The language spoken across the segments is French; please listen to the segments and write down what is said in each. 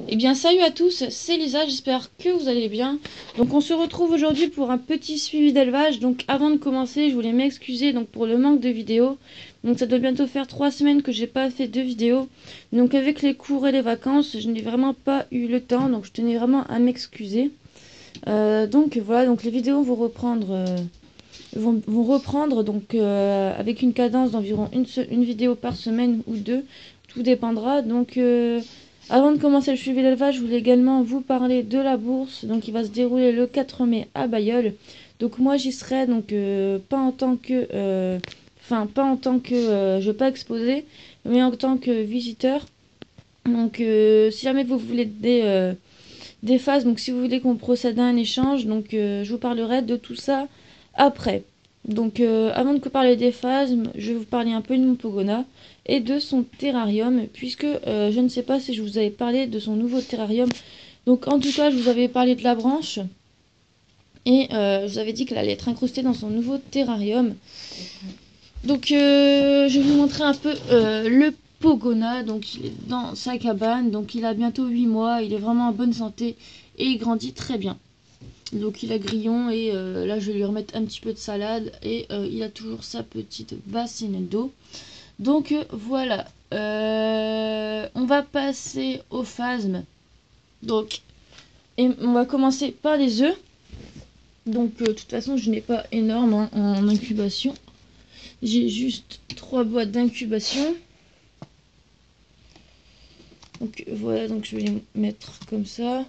Eh bien salut à tous, c'est Lisa, j'espère que vous allez bien. Donc on se retrouve aujourd'hui pour un petit suivi d'élevage. Donc avant de commencer, je voulais m'excuser donc pour le manque de vidéos. Donc ça doit bientôt faire 3 semaines que j'ai pas fait de vidéos. Donc avec les cours et les vacances, je n'ai vraiment pas eu le temps. Donc je tenais vraiment à m'excuser. Donc voilà, donc les vidéos vont reprendre, vont reprendre donc avec une cadence d'environ une vidéo par semaine ou deux. Tout dépendra. Donc avant de commencer le suivi d'élevage, je voulais également vous parler de la bourse, donc qui va se dérouler le 4 mai à Bayeul. Donc moi j'y serai, donc pas en tant que, je vais pas exposer, mais en tant que visiteur. Donc si jamais vous voulez des phases, donc si vous voulez qu'on procède à un échange, donc je vous parlerai de tout ça après. Donc avant de vous parler des phases, je vais vous parler un peu de mon Pogona et de son terrarium, puisque je ne sais pas si je vous avais parlé de son nouveau terrarium. Donc en tout cas, je vous avais parlé de la branche et je vous avais dit qu'elle allait être incrustée dans son nouveau terrarium. Donc je vais vous montrer un peu le Pogona. Donc il est dans sa cabane, donc il a bientôt 8 mois, il est vraiment en bonne santé et il grandit très bien. Donc il a grillon et là je vais lui remettre un petit peu de salade et il a toujours sa petite bassine d'eau. Donc voilà, on va passer au phasme. Donc, et on va commencer par les œufs. Donc de toute façon je n'ai pas énorme hein, en incubation. J'ai juste 3 boîtes d'incubation. Donc voilà, donc je vais les mettre comme ça.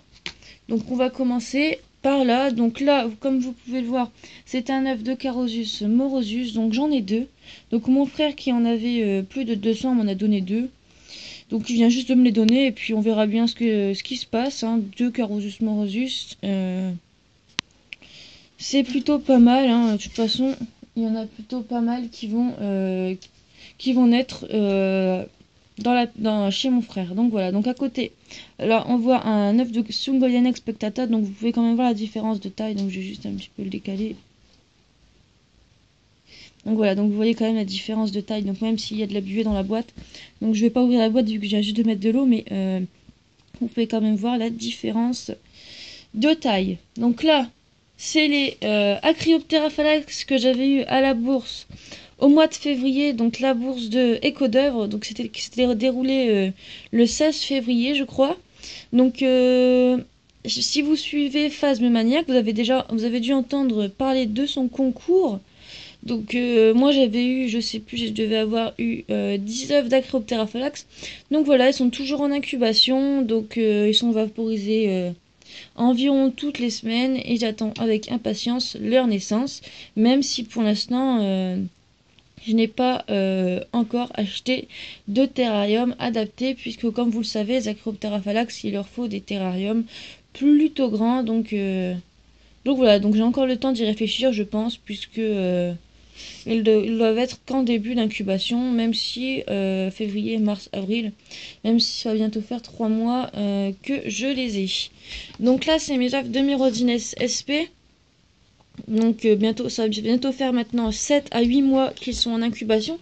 Donc on va commencer par là. Donc là, comme vous pouvez le voir, c'est un œuf de Carosus morosus. Donc j'en ai 2. Donc mon frère qui en avait plus de 200 m'en a donné 2. Donc il vient juste de me les donner et puis on verra bien ce qui se passe. Hein. 2 Carosus morosus. C'est plutôt pas mal. Hein. De toute façon, il y en a plutôt pas mal qui vont naître chez mon frère. Donc voilà, donc à côté, là on voit un œuf de Sungolian expectata, donc vous pouvez quand même voir la différence de taille, donc je vais juste un petit peu le décaler. Donc voilà, donc vous voyez quand même la différence de taille, donc même s'il y a de la buée dans la boîte, donc je vais pas ouvrir la boîte vu que j'ai juste de mettre de l'eau, mais vous pouvez quand même voir la différence de taille. Donc là, c'est les Acryoptera phallax que j'avais eu à la bourse au mois de février, donc la bourse de Éco d'œuvre, donc c'était déroulé le 16 février, je crois. Donc, si vous suivez Phasme Maniac, vous avez dû entendre parler de son concours. Donc, moi j'avais eu, je sais plus, je devais avoir eu 10 œufs d'Acryoptera phallax. Donc voilà, ils sont toujours en incubation, donc ils sont vaporisés environ toutes les semaines et j'attends avec impatience leur naissance, même si pour l'instant je n'ai pas encore acheté de terrarium adapté puisque comme vous le savez, les Acroptera phallax, il leur faut des terrariums plutôt grands. Donc voilà, donc j'ai encore le temps d'y réfléchir je pense puisque ils doivent être qu'en début d'incubation, même si février, mars, avril, même si ça va bientôt faire 3 mois que je les ai. Donc là c'est mes œufs de Myrodines SP. Donc ça va bientôt faire maintenant 7 à 8 mois qu'ils sont en incubation.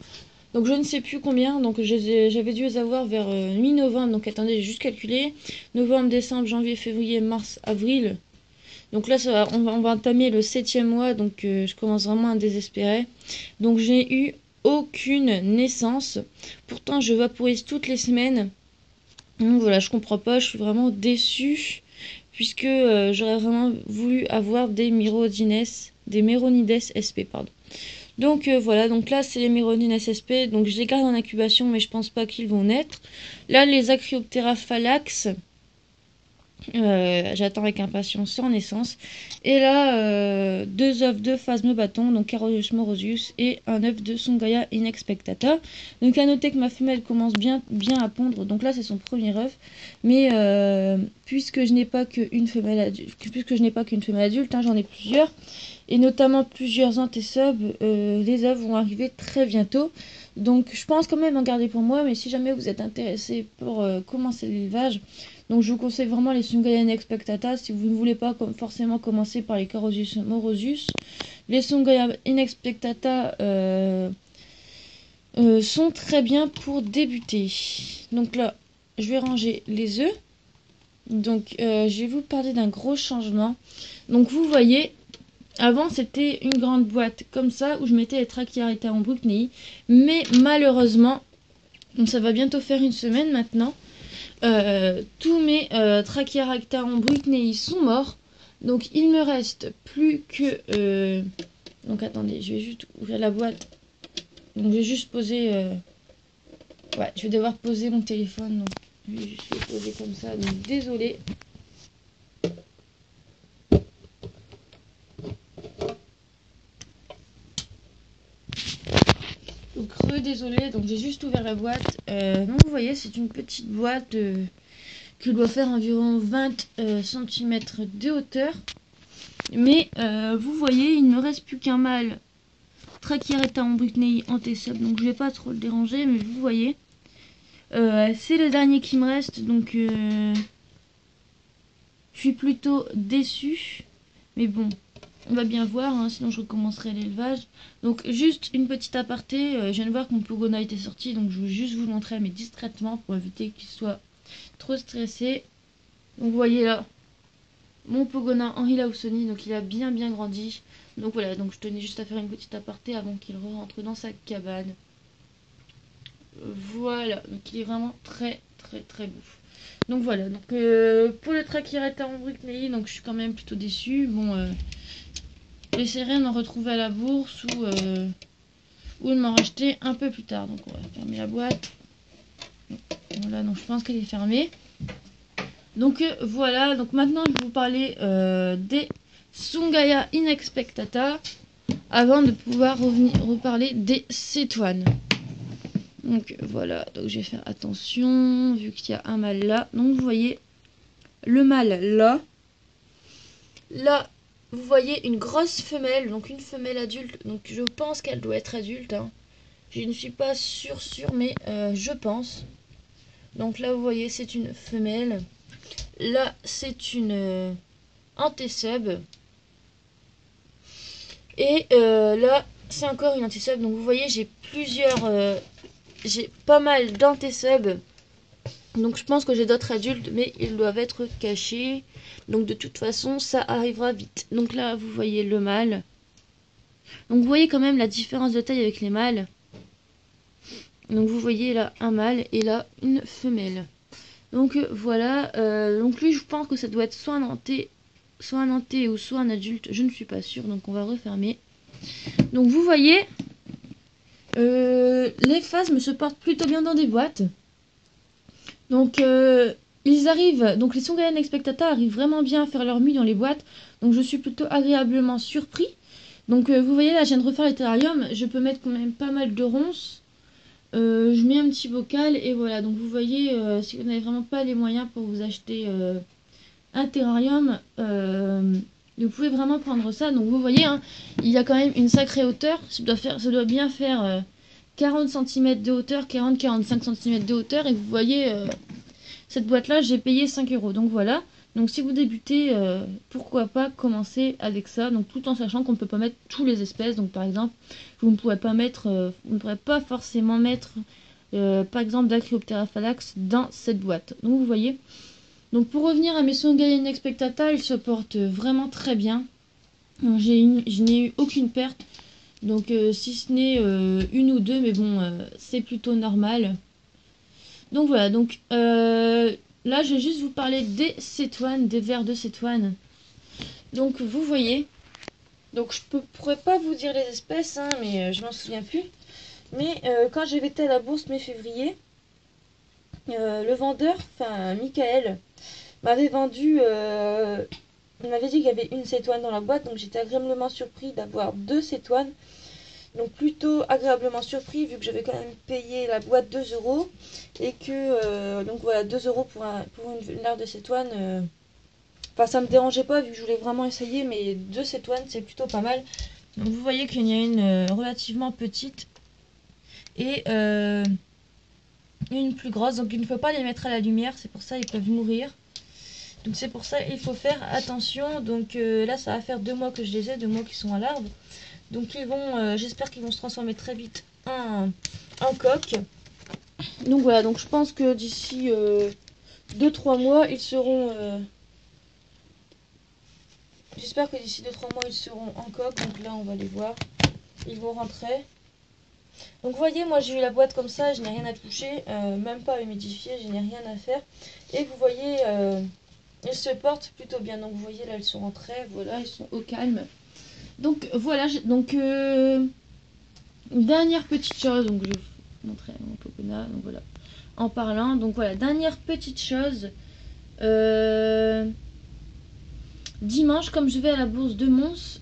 Donc je ne sais plus combien, donc j'avais dû les avoir vers mi-novembre, donc attendez, j'ai juste calculé. Novembre, décembre, janvier, février, mars, avril. Donc là on va entamer le 7e mois, donc je commence vraiment à désespérer. Donc j'ai eu aucune naissance. Pourtant je vaporise toutes les semaines. Donc voilà, je comprends pas, je suis vraiment déçue puisque j'aurais vraiment voulu avoir des Myronides SP, pardon. Donc voilà, donc là c'est les Myronides SP, donc je les garde en incubation mais je pense pas qu'ils vont naître. Là les Acryoptera phallax, j'attends avec impatience leur naissance. Et là, 2 œufs de Phasme bâton, donc Carolus morosus, et un œuf de Songaia inexpectata. Donc à noter que ma femelle commence bien à pondre, donc là c'est son premier œuf. Mais puisque je n'ai pas qu'une femelle adulte, hein, j'en ai plusieurs, et notamment plusieurs antisubs, les œufs vont arriver très bientôt. Donc je pense quand même en garder pour moi, mais si jamais vous êtes intéressé pour commencer l'élevage, donc je vous conseille vraiment les Sungaian expectata si vous ne voulez pas forcément commencer par les Carosus morosus. Les Sungaian inexpectata sont très bien pour débuter. Donc là, je vais ranger les œufs. Donc je vais vous parler d'un gros changement. Donc vous voyez, avant c'était une grande boîte comme ça où je mettais les trachyarrheta en Brucnei. Mais malheureusement, donc ça va bientôt faire une semaine maintenant, tous mes trachyarrheta en Brucnei sont morts. Donc il me reste plus que... donc attendez, je vais juste ouvrir la boîte. Donc je vais juste poser... ouais, je vais devoir poser mon téléphone. Donc je vais juste le poser comme ça. Donc désolé. Donc désolé, donc j'ai juste ouvert la boîte. Donc vous voyez, c'est une petite boîte qui doit faire environ 20 cm de hauteur. Mais vous voyez, il ne me reste plus qu'un mâle Trachyarrheta en Brucnei en T-sub, donc je vais pas trop le déranger, mais vous voyez. C'est le dernier qui me reste, donc je suis plutôt déçue. Mais bon, on va bien voir, hein, sinon je recommencerai l'élevage. Donc juste une petite aparté, je viens de voir que mon Pogona était sorti, donc je veux juste vous montrer, mais discrètement, pour éviter qu'il soit trop stressé. Donc vous voyez là, mon Pogona en Hilausoni, donc il a bien grandi. Donc voilà, donc je tenais juste à faire une petite aparté avant qu'il rentre dans sa cabane. Voilà, donc il est vraiment très beau. Donc voilà, donc pour le Trachyarrheta en Brucnei, donc je suis quand même plutôt déçue. Bon, j'essaierai d'en retrouver à la bourse ou de m'en racheter un peu plus tard. Donc on va fermer la boîte. Voilà, donc je pense qu'elle est fermée. Donc voilà, donc maintenant je vais vous parler des Sungaya inexpectata avant de pouvoir reparler des cétoines. Donc voilà, donc je vais faire attention vu qu'il y a un mâle là. Donc vous voyez le mâle là. Là, vous voyez une grosse femelle, donc une femelle adulte. Donc je pense qu'elle doit être adulte, hein. Je ne suis pas sûre, mais je pense. Donc là, vous voyez, c'est une femelle. Là, c'est une anti-sub. Et là, c'est encore une anti-sub. Donc vous voyez, j'ai j'ai pas mal d'anti-sub. Donc je pense que j'ai d'autres adultes, mais ils doivent être cachés. Donc de toute façon, ça arrivera vite. Donc là, vous voyez le mâle. Donc vous voyez quand même la différence de taille avec les mâles. Donc vous voyez là un mâle et là une femelle. Donc voilà, donc lui je pense que ça doit être soit un nantais ou soit un adulte, je ne suis pas sûre, donc on va refermer. Donc vous voyez, les phasmes se portent plutôt bien dans des boîtes. Donc ils arrivent, donc les Sungaya expectata arrivent vraiment bien à faire leur mue dans les boîtes. Donc je suis plutôt agréablement surpris. Donc vous voyez là, je viens de refaire les terrariums, je peux mettre quand même pas mal de ronces. Je mets un petit bocal et voilà. Donc vous voyez, si vous n'avez vraiment pas les moyens pour vous acheter un terrarium, vous pouvez vraiment prendre ça. Donc vous voyez, hein, il y a quand même une sacrée hauteur. Ça doit bien faire 40 cm de hauteur, 40-45 cm de hauteur. Et vous voyez, cette boîte-là, j'ai payé 5 €. Donc voilà. Donc si vous débutez, pourquoi pas commencer avec ça. Donc tout en sachant qu'on ne peut pas mettre tous les espèces. Donc par exemple, vous ne pourrez pas mettre, vous ne pourrez pas forcément mettre, par exemple, Dacryoptera phallax dans cette boîte. Donc vous voyez. Donc pour revenir à mes Sungaya inexpectata, ils se portent vraiment très bien. Je n'ai eu aucune perte. Donc si ce n'est une ou deux, mais bon, c'est plutôt normal. Donc voilà, donc là je vais juste vous parler des cétoines, des vers de cétoines. Donc vous voyez, donc je pourrais pas vous dire les espèces, hein, mais je m'en souviens plus. Mais quand j'ai été à la bourse mai-février, le vendeur, enfin Michael, m'avait vendu, il m'avait dit qu'il y avait une cétoine dans la boîte, donc j'étais agréablement surpris d'avoir deux cétoines. Donc plutôt agréablement surpris vu que j'avais quand même payé la boîte 2 € et que donc voilà 2 € pour une larve de cétoine. Enfin ça me dérangeait pas vu que je voulais vraiment essayer, mais deux cétoines c'est plutôt pas mal. Donc vous voyez qu'il y a une relativement petite et une plus grosse, donc il ne faut pas les mettre à la lumière, c'est pour ça ils peuvent mourir. Donc c'est pour ça il faut faire attention. Donc là ça va faire 2 mois que je les ai, 2 mois qu'ils sont à l'arbre. Donc ils vont, j'espère qu'ils vont se transformer très vite en coq. Donc voilà, donc je pense que d'ici 2-3 mois, ils seront... J'espère que d'ici 2-3 mois, ils seront en coque. Donc là, on va les voir. Ils vont rentrer. Donc vous voyez, moi j'ai eu la boîte comme ça, je n'ai rien à toucher, même pas à humidifier, je n'ai rien à faire. Et vous voyez, elles se portent plutôt bien. Donc vous voyez, là elles sont rentrées, voilà, elles sont au calme. Donc voilà, une dernière petite chose, donc je vais vous montrer mon coconut, donc voilà. En parlant, donc voilà, dernière petite chose. Dimanche, comme je vais à la bourse de Mons,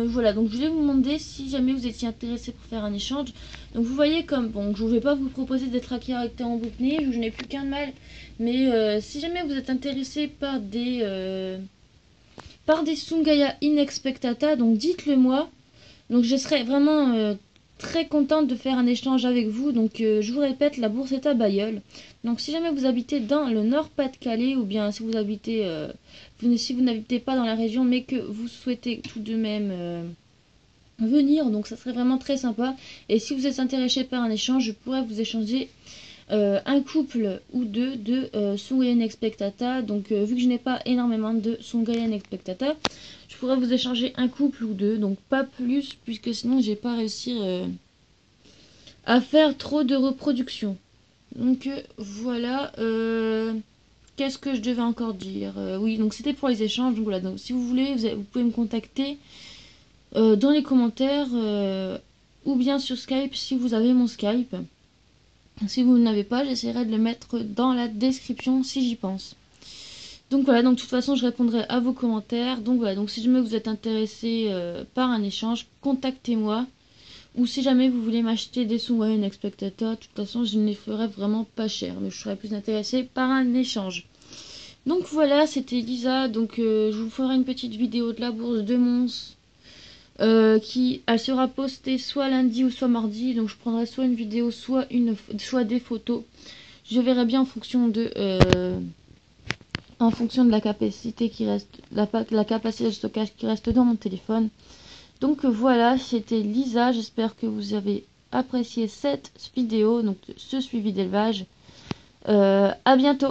voilà, donc je voulais vous demander si jamais vous étiez intéressé pour faire un échange. Donc vous voyez comme, bon, je ne vais pas vous proposer d'être à caractère en bouclier, je n'ai plus qu'un mal. Mais si jamais vous êtes intéressé par des Sungaya Inexpectata, donc dites-le moi. Donc je serais vraiment très contente de faire un échange avec vous. Donc je vous répète, la bourse est à Bailleul. Donc si jamais vous habitez dans le Nord-Pas-de-Calais ou bien si vous habitez, si vous n'habitez pas dans la région mais que vous souhaitez tout de même venir, donc ça serait vraiment très sympa. Et si vous êtes intéressé par un échange, je pourrais vous échanger un couple ou deux de Sunghayan Expectata. Donc vu que je n'ai pas énormément de Sunghayan Expectata, je pourrais vous échanger un couple ou deux, donc pas plus, puisque sinon j'ai pas réussi à faire trop de reproduction. Donc voilà. Qu'est-ce que je devais encore dire? Oui, donc c'était pour les échanges. Donc voilà, donc si vous voulez, vous pouvez me contacter dans les commentaires ou bien sur Skype si vous avez mon Skype. Si vous ne l'avez pas, j'essaierai de le mettre dans la description si j'y pense. Donc voilà, donc de toute façon je répondrai à vos commentaires. Donc voilà, donc si jamais vous êtes intéressé par un échange, contactez-moi. Ou si jamais vous voulez m'acheter des Sunghayan Expectata, de toute façon je ne les ferai vraiment pas cher. Mais je serais plus intéressée par un échange. Donc voilà, c'était Lisa. Donc je vous ferai une petite vidéo de la bourse de Mons. Elle sera postée soit lundi ou soit mardi. Donc je prendrai soit une vidéo, soit des photos. Je verrai bien en fonction de la capacité qui reste, la capacité de stockage qui reste dans mon téléphone. Donc voilà, c'était Lisa. J'espère que vous avez apprécié cette vidéo, donc ce suivi d'élevage. À bientôt.